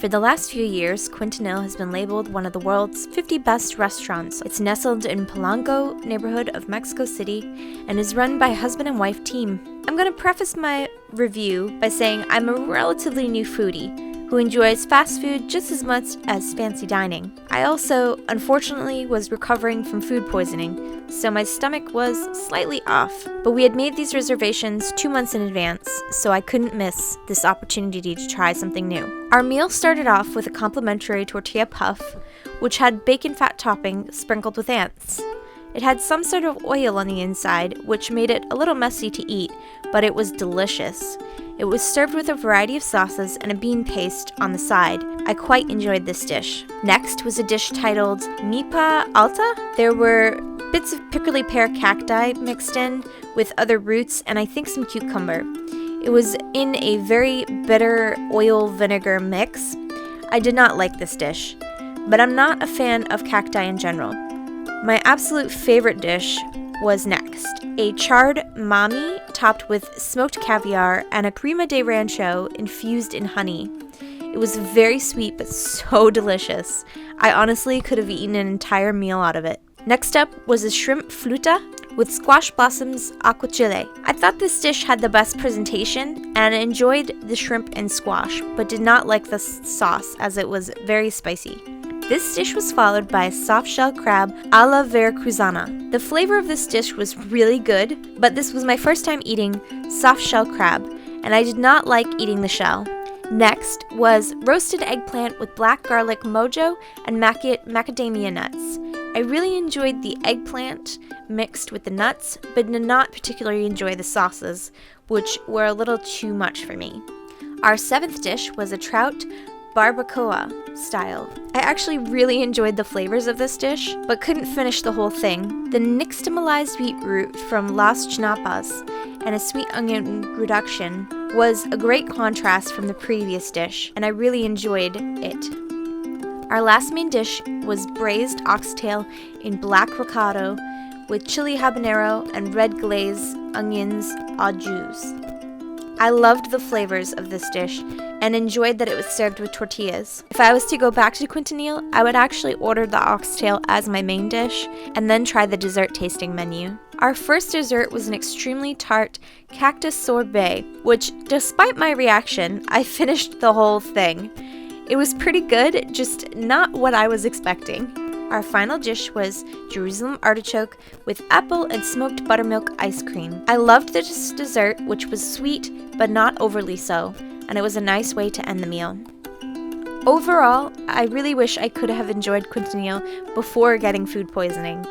For the last few years, Quintonil has been labeled one of the world's 50 best restaurants. It's nestled in Polanco neighborhood of Mexico City and is run by a husband and wife team. I'm going to preface my review by saying I'm a relatively new foodie who enjoys fast food just as much as fancy dining. I also, unfortunately, was recovering from food poisoning, so my stomach was slightly off. But we had made these reservations 2 months in advance, so I couldn't miss this opportunity to try something new. Our meal started off with a complimentary tortilla puff, which had bacon fat topping sprinkled with ants. It had some sort of oil on the inside, which made it a little messy to eat, but it was delicious. It was served with a variety of sauces and a bean paste on the side. I quite enjoyed this dish. Next was a dish titled Nipa Alta. There were bits of prickly pear cacti mixed in with other roots and I think some cucumber. It was in a very bitter oil vinegar mix. I did not like this dish, but I'm not a fan of cacti in general. My absolute favorite dish was next, a charred mommy topped with smoked caviar and a crema de rancho infused in honey. It was very sweet but so delicious. I honestly could have eaten an entire meal out of it. Next up was a shrimp fluta with squash blossoms aqua chile. I thought this dish had the best presentation and enjoyed the shrimp and squash, but did not like the sauce as it was very spicy. This dish was followed by a soft-shell crab a la veracruzana. The flavor of this dish was really good, but this was my first time eating soft-shell crab, and I did not like eating the shell. Next was roasted eggplant with black garlic mojo and macadamia nuts. I really enjoyed the eggplant mixed with the nuts, but did not particularly enjoy the sauces, which were a little too much for me. Our seventh dish was a trout barbacoa style. I actually really enjoyed the flavors of this dish, but couldn't finish the whole thing. The nixtamalized beetroot from Las Chinapas and a sweet onion reduction was a great contrast from the previous dish, and I really enjoyed it. Our last main dish was braised oxtail in black ricotta with chili habanero and red glaze onions au jus. I loved the flavors of this dish and enjoyed that it was served with tortillas. If I was to go back to Quintonil, I would actually order the oxtail as my main dish and then try the dessert tasting menu. Our first dessert was an extremely tart Cactus Sorbet, which, despite my reaction, I finished the whole thing. It was pretty good, just not what I was expecting. Our final dish was Jerusalem artichoke with apple and smoked buttermilk ice cream. I loved this dessert, which was sweet but not overly so, and it was a nice way to end the meal. Overall, I really wish I could have enjoyed Quintonil before getting food poisoning,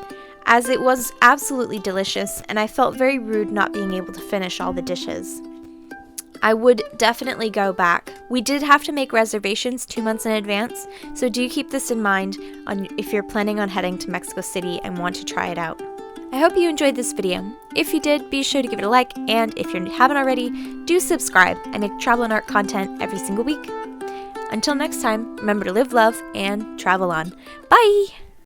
as it was absolutely delicious and I felt very rude not being able to finish all the dishes. I would definitely go back. We did have to make reservations 2 months in advance, so do keep this in mind if you're planning on heading to Mexico City and want to try it out. I hope you enjoyed this video. If you did, be sure to give it a like, and if you haven't already, do subscribe. I make travel and art content every single week. Until next time, remember to live, love, and travel on. Bye!